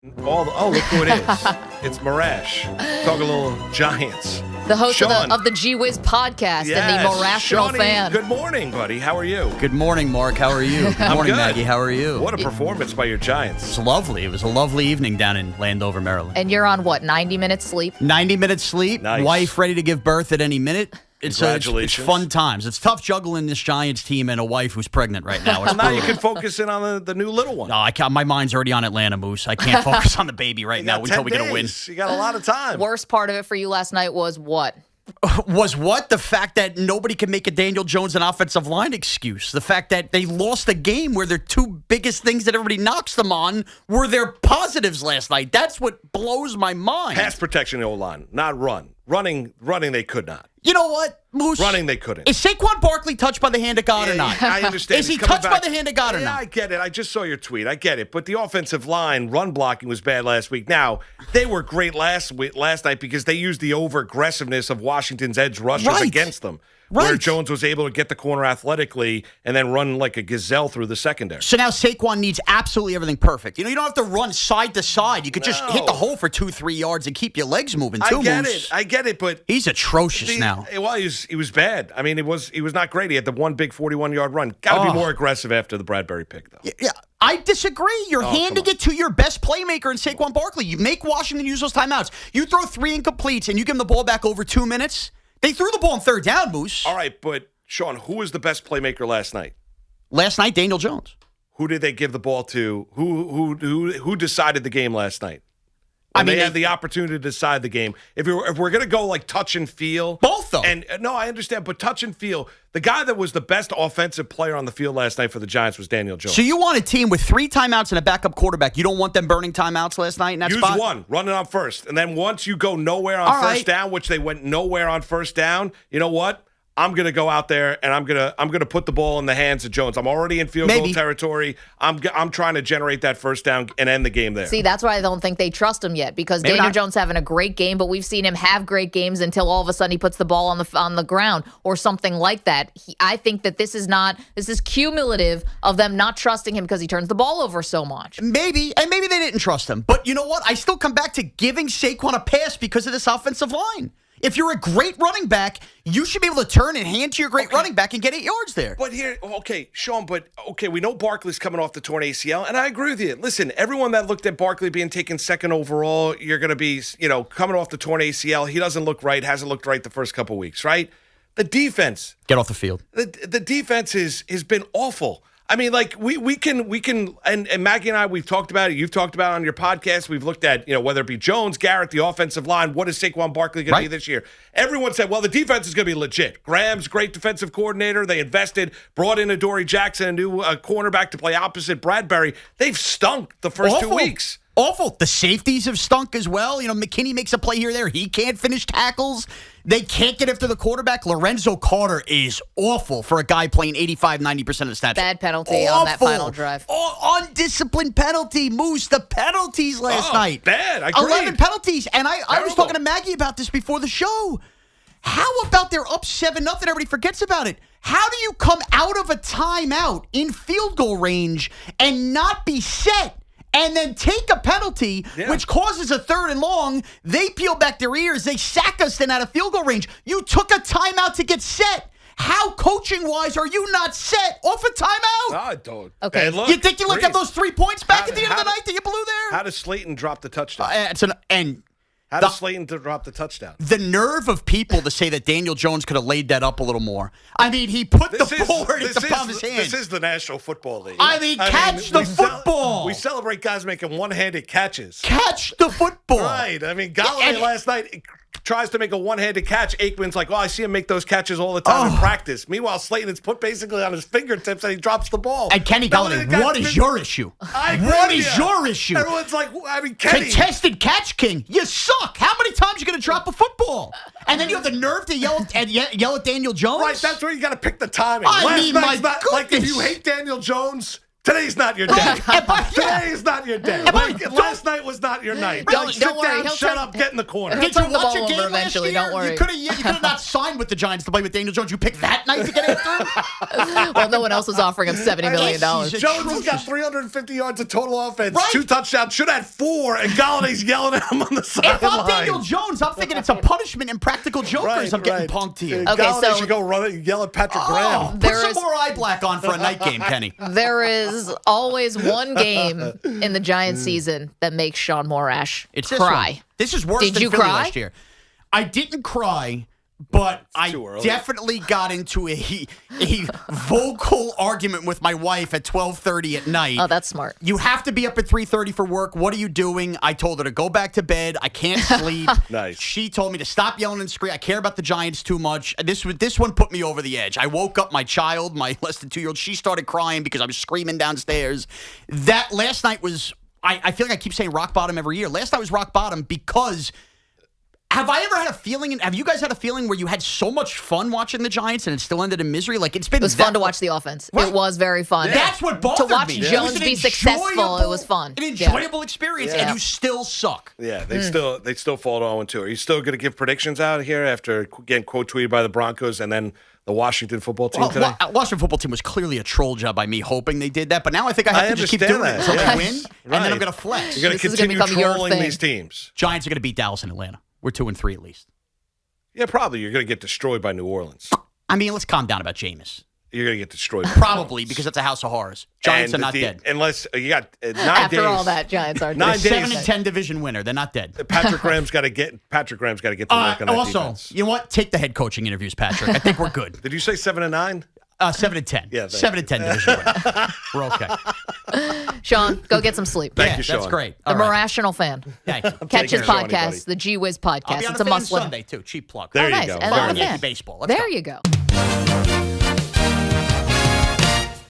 Look who it is. It's Morash. Talk a little Giants. The host Shaun. of the G-Wiz podcast and the Morational fan. Good morning, buddy. How are you? Good morning, Mark. How are you? Good morning, good. Maggie. How are you? What a performance by your Giants. It's lovely. It was a lovely evening down in Landover, Maryland. And you're on what, 90 minutes sleep? 90 minutes sleep. Nice. Wife ready to give birth at any minute. Congratulations. It's fun times. It's tough juggling this Giants team and a wife who's pregnant right now. It's Now you brutal. can focus in on the new little one. No, I can't. My mind's already on Atlanta, Moose. I can't focus on the baby right You now got until 10 we get a win. days. You got a lot of time. Worst part of it for you last night was what? Was what? The fact that nobody can make a Daniel Jones an offensive line excuse. The fact that they lost a game where their two biggest things that everybody knocks them on were their positives last night. That's what blows my mind. Pass protection, the O-line, not run. Running, they could not. You know what, Moose? Running, they couldn't. Is Saquon Barkley touched by the hand of God or not? I understand. Is he He's coming touched by back. the hand of God or Yeah, not? I get it. I just saw your tweet. I get it. But the offensive line run blocking was bad last week. Now, they were great last night because they used the over-aggressiveness of Washington's edge rushers Right. against them. Right. Where Jones was able to get the corner athletically and then run like a gazelle through the secondary. So now Saquon needs absolutely everything perfect. You know, you don't have to run side to side. You could just hit the hole for 2-3 yards and keep your legs moving too, Moose. I get it, but He's atrocious now. Well, he was bad. I mean, he was not great. He had the one big 41-yard run. Got to be more aggressive after the Bradbury pick, though. Yeah, I disagree. You're handing come on. it to your best playmaker in Saquon Barkley. You make Washington use those timeouts. You throw 3 incompletes and you give them the ball back over 2 minutes. They threw the ball on third down, Moose. All right, but Shaun, who was the best playmaker last night? Last night, Daniel Jones. Who did they give the ball to? Who decided the game last night? I And mean, they had the opportunity to decide the game. If we're going to go like touch and feel, Both, though. And no, I understand, but touch and feel. The guy that was the best offensive player on the field last night for the Giants was Daniel Jones. So you want a team with 3 timeouts and a backup quarterback. You don't want them burning timeouts last night in that Use spot? one, run it on first, and then once you go nowhere on All first right. down, which they went nowhere on first down. You know what? I'm gonna go out there and I'm gonna put the ball in the hands of Jones. I'm already in field goal Maybe. territory. I'm trying to generate that first down and end the game there. See, that's why I don't think they trust him yet because Maybe Daniel not. Jones having a great game, but we've seen him have great games until all of a sudden he puts the ball on the ground or something like that. I think that this is cumulative of them not trusting him because he turns the ball over so much. Maybe, and maybe they didn't trust him. But you know what? I still come back to giving Saquon a pass because of this offensive line. If you're a great running back, you should be able to turn and hand to your great running back and get 8 yards there. But here, okay, Shaun, we know Barkley's coming off the torn ACL, and I agree with you. Listen, everyone that looked at Barkley being taken second overall, you're going to be, coming off the torn ACL. He doesn't look right, hasn't looked right the first couple weeks, right? The defense, Get off the field. the defense has been awful. I mean, like we can, and Maggie and I, we've talked about it. You've talked about it on your podcast. We've looked at, whether it be Jones, Garrett, the offensive line. What is Saquon Barkley going to be this year? Everyone said, well, the defense is going to be legit. Graham's great defensive coordinator. They invested, brought in Adoree Jackson, a new cornerback to play opposite Bradbury. They've stunk the first 2 weeks. Awful. The safeties have stunk as well. McKinney makes a play here or there. He can't finish tackles. They can't get after the quarterback. Lorenzo Carter is awful for a guy playing 85-90% of the snaps. Bad penalty on that final drive. Undisciplined penalty. Moose, the penalties last night. Bad. I agree. 11 penalties. And I was Terrible. talking to Maggie about this before the show. How about they're up 7-0? Everybody forgets about it. How do you come out of a timeout in field goal range and not be set? And then take a penalty, which causes a 3rd and long. They peel back their ears. They sack us then out of field goal range. You took a timeout to get set. How coaching-wise are you not set off a timeout? I don't. Okay. And look, You think you looked at breathe. those 3 points back How- at the end of the how- night that you blew there? How does Slayton drop the touchdown? How the- does Slayton drop the touchdown? The nerve of people to say that Daniel Jones could have laid that up a little more. I mean, he put the board at the palm of his hand. This is the National Football League. Catch the football. We celebrate guys making one-handed catches. Catch the football. Right. I mean, Galladay And- last night tries to make a one-handed catch. Aikman's like, I see him make those catches all the time in practice. Meanwhile, Slayton is put basically on his fingertips and he drops the ball. And Kenny Galladay, what is your issue? I agree What with is you. your issue? Everyone's like, Kenny. Contested catch king. You suck. How many times are you going to drop a football? And then you have the nerve to yell at Daniel Jones? Right, that's where you got to pick the timing. I Last mean, night's my not, like, if goodness. you hate Daniel Jones, Today's not your day. Today's not your day. Last night was not your night. Don't Sit worry. down, shut up, get in the corner. Did you turn the watch ball a game over last eventually, year? don't worry. You could have not signed with the Giants to play with Daniel Jones. You picked that night to get after him? Well, no one else was offering him $70 million. Yes, Jones has got 350 yards of total offense, Right. 2 touchdowns, should have had 4, and Galladay's yelling at him on the If I'm Daniel sideline. Jones, I'm thinking it's a punishment and practical jokers. I'm getting punked here. Okay, Galladay so- should go run it and yell at Patrick Oh, Graham. put There some is- more eye black on for a night game, Kenny. There is always one game in the Giants season that makes Shaun Morash It's this cry. one. This is worse Did than you Philly cry? last year. I didn't cry, but I too early. definitely got into a vocal argument with my wife at 12:30 at night. Oh, that's smart. You have to be up at 3:30 for work. What are you doing? I told her to go back to bed. I can't sleep. Nice. She told me to stop yelling and screaming. I care about the Giants too much. This one put me over the edge. I woke up my child, my less than 2-year-old. She started crying because I was screaming downstairs. That last night was, I feel like I keep saying rock bottom every year. Last night was rock bottom because have I ever had a feeling, and have you guys had a feeling where you had so much fun watching the Giants and it still ended in misery? Like, it's been It was fun to watch the offense. Right. It was very fun. That's what bothered To watch me. Jones It was an be successful, it was fun. An Yeah. enjoyable experience, and you still suck. Yeah, they still fall to 0-2. Are you still going to give predictions out here after getting quote tweeted by the Broncos and then the Washington football team today? Washington football team was clearly a troll job by me hoping they did that, but now I think I have to just keep doing understand it until that, they yes. win, and then I'm Right. going to flex. You're going to This is gonna continue become your trolling thing. these teams. Giants are going to beat Dallas and Atlanta. We're 2-3 at least. Yeah, probably. You're going to get destroyed by New Orleans. I mean, let's calm down about Jameis. You're going to get destroyed. Probably because it's a house of horrors. Giants And are not dead. Unless you got 9 After days. all that, Giants are 9 dead. days. 7-10 division winner. They're not dead. Patrick Graham's got to get to work on that Also, defense. you know what? Take the head coaching interviews, Patrick. I think we're good. Did you say 7-9? 7-10. Yeah, thank 7-10 division winner. We're okay. Sean, go get some sleep. Thank Yeah, you, Sean. That's great. The All right. Morational fan. Thank you. Catch his care, Sean, podcast, buddy. the G Wiz I'll podcast. be on It's a a fan must listen. Sunday, too. Cheap plug. There Oh, you nice. go. And Very I'm a nice. Yankee fan. baseball. Let's There go. you go.